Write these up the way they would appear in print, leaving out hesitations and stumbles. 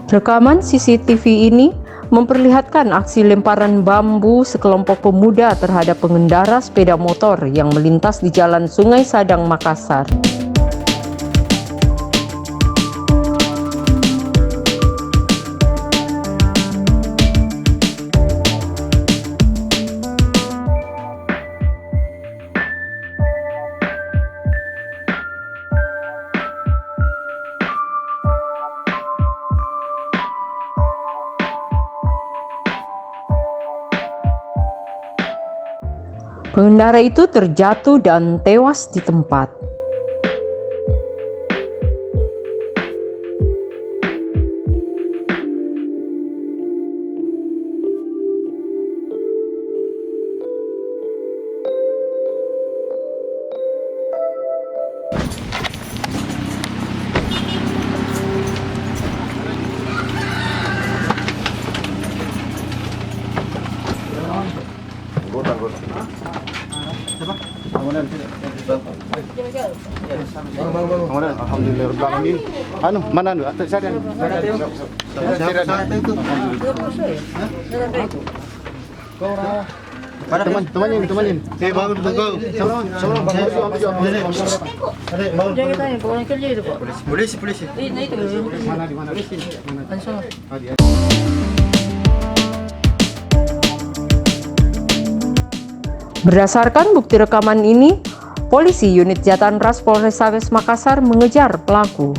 Rekaman CCTV ini memperlihatkan aksi lemparan bambu sekelompok pemuda terhadap pengendara sepeda motor yang melintas di Jalan Sungai Sadang, Makassar. Pengendara itu terjatuh dan tewas di tempat. Alhamdulillah. Anu, mana anu? Atas saya anu. Teman ini. Saya bangun tunggu. Sama Jangan tanya, pokoknya kerja itu Pak. Polisi. Nah itu. Mana di mana? Ansor. Berdasarkan bukti rekaman ini, polisi unit Jatanras Polrestabes Makassar mengejar pelaku.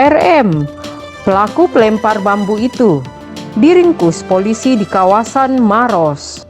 RM, pelaku pelempar bambu itu, diringkus polisi di kawasan Maros.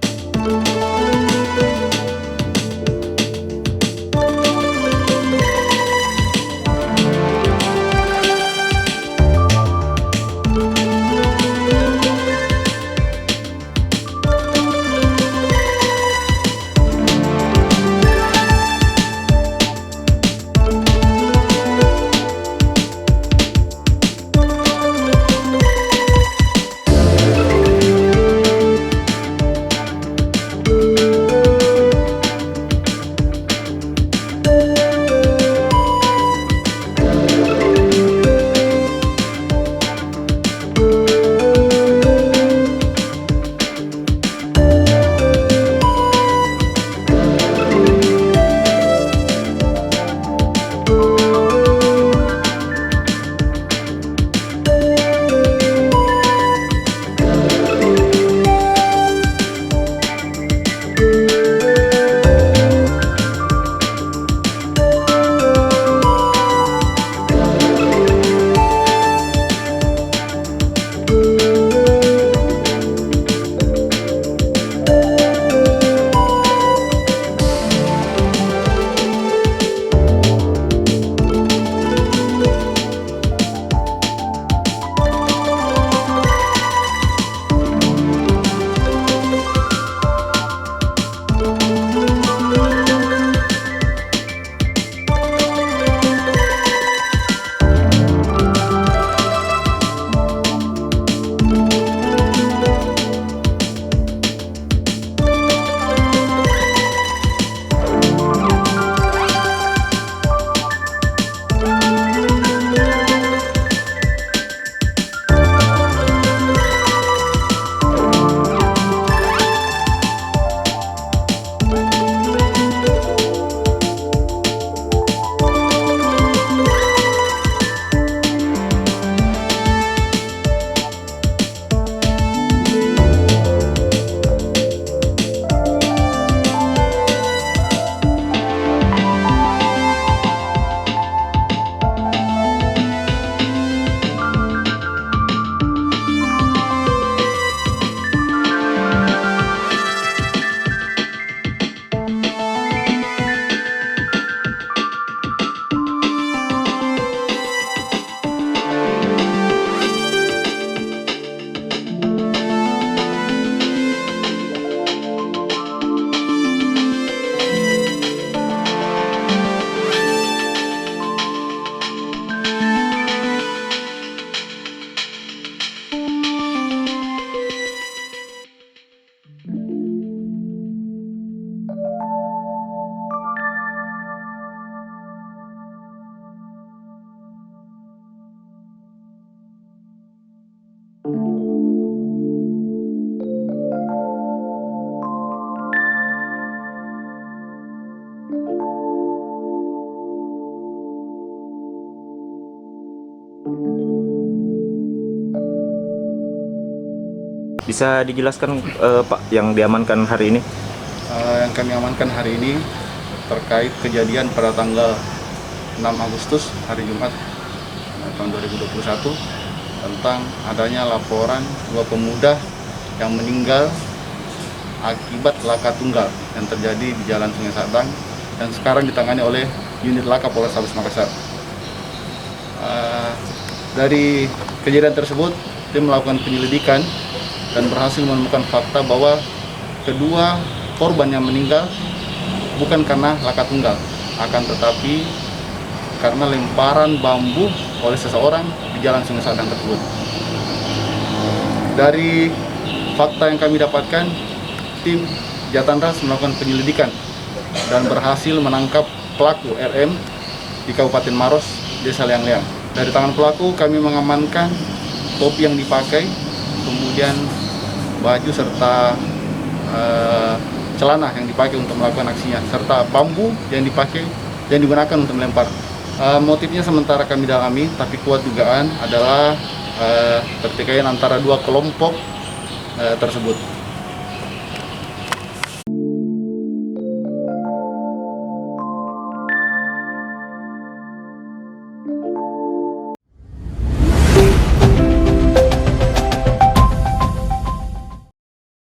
Bisa dijelaskan Pak yang diamankan hari ini? Yang kami amankan hari ini terkait kejadian pada tanggal 6 Agustus hari Jumat tahun 2021 tentang adanya laporan 2 pemuda yang meninggal akibat laka tunggal yang terjadi di Jalan Sungai Sadang dan sekarang ditangani oleh unit laka Polrestabes Makassar. Dari kejadian tersebut, tim melakukan penyelidikan dan berhasil menemukan fakta bahwa kedua korban yang meninggal bukan karena laka tunggal, akan tetapi karena lemparan bambu oleh seseorang di Jalan Sungai Sadang tersebut. Dari fakta yang kami dapatkan, tim Jatanras melakukan penyelidikan dan berhasil menangkap pelaku RM di Kabupaten Maros, Desa Leang-Leang. Dari tangan pelaku kami mengamankan topi yang dipakai, kemudian baju serta celana yang dipakai untuk melakukan aksinya, serta bambu yang dipakai yang digunakan untuk melempar. Motifnya sementara kami dalami, tapi kuat dugaan adalah pertikaian antara 2 kelompok tersebut.